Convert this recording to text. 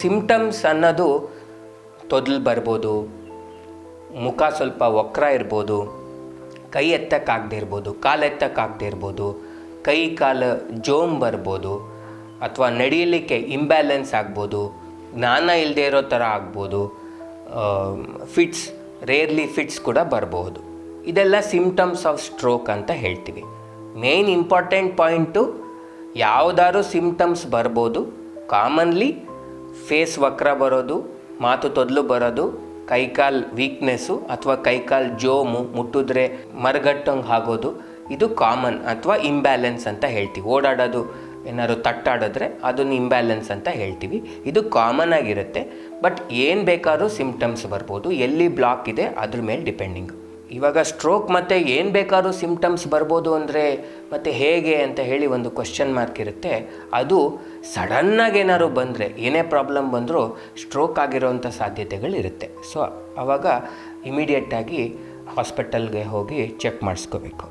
Symptoms ಅನ್ನೋದು ತೊದಲು ಬರ್ಬೋದು, ಮುಖ ಸ್ವಲ್ಪ ವಕ್ರ ಇರ್ಬೋದು, ಕೈ ಎತ್ತಕ್ಕಾಗದೇ ಇರ್ಬೋದು, ಕಾಲು ಎತ್ತಕ್ಕಾಗದೇ ಇರ್ಬೋದು, ಕೈ ಕಾಲು ಜೋಮ್ ಬರ್ಬೋದು, ಅಥವಾ ನಡೀಲಿಕ್ಕೆ ಇಂಬ್ಯಾಲೆನ್ಸ್ ಆಗ್ಬೋದು, ಜ್ಞಾನ ಇಲ್ಲದೆ ಇರೋ ಥರ ಆಗ್ಬೋದು, ಫಿಟ್ಸ್, ರೇರ್ಲಿ ಫಿಟ್ಸ್ ಕೂಡ ಬರ್ಬೋದು. ಇದೆಲ್ಲ ಸಿಂಪ್ಟಮ್ಸ್ ಆಫ್ ಸ್ಟ್ರೋಕ್ ಅಂತ ಹೇಳ್ತೀವಿ. ಮೇನ್ ಇಂಪಾರ್ಟೆಂಟ್ ಪಾಯಿಂಟು, ಯಾವುದಾದ್ರು ಸಿಂಪ್ಟಮ್ಸ್ ಬರ್ಬೋದು. ಕಾಮನ್ಲಿ ಫೇಸ್ ವಕ್ರ ಬರೋದು, ಮಾತು ತೊದಲು ಬರೋದು, ಕೈಕಾಲು ವೀಕ್ನೆಸ್ಸು ಅಥವಾ ಕೈಕಾಲು ಜೋಮು, ಮುಟ್ಟಿದ್ರೆ ಮರಗಟ್ಟಂಗೆ ಆಗೋದು, ಇದು ಕಾಮನ್ ಅಥವಾ ಇಂಬ್ಯಾಲೆನ್ಸ್ ಅಂತ ಹೇಳ್ತೀವಿ. ಓಡಾಡೋದು ಏನಾದ್ರು ತಟ್ಟಾಡಿದ್ರೆ ಅದನ್ನು ಇಂಬ್ಯಾಲೆನ್ಸ್ ಅಂತ ಹೇಳ್ತೀವಿ. ಇದು ಕಾಮನ್ ಆಗಿರುತ್ತೆ. ಬಟ್ ಏನು ಬೇಕಾದ್ರೂ ಸಿಂಪ್ಟಮ್ಸ್ ಬರ್ಬೋದು. ಎಲ್ಲಿ ಬ್ಲಾಕ್ ಇದೆ ಅದ್ರ ಮೇಲೆ ಡಿಪೆಂಡಿಂಗು. ಇವಾಗ ಸ್ಟ್ರೋಕ್ ಮತ್ತು ಏನು ಬೇಕಾದ್ರೂ ಸಿಂಪ್ಟಮ್ಸ್ ಬರ್ಬೋದು ಅಂದರೆ ಮತ್ತು ಹೇಗೆ ಅಂತ ಹೇಳಿ ಒಂದು ಕ್ವಶ್ಚನ್ ಮಾರ್ಕ್ ಇರುತ್ತೆ. ಅದು ಸಡನ್ನಾಗಿ ಏನಾದ್ರು ಬಂದರೆ, ಏನೇ ಪ್ರಾಬ್ಲಮ್ ಬಂದರೂ ಸ್ಟ್ರೋಕ್ ಆಗಿರೋವಂಥ ಸಾಧ್ಯತೆಗಳಿರುತ್ತೆ. ಸೊ ಆವಾಗ ಇಮಿಡಿಯೇಟಾಗಿ ಹಾಸ್ಪಿಟಲ್ಗೆ ಹೋಗಿ ಚೆಕ್ ಮಾಡಿಸ್ಕೋಬೇಕು.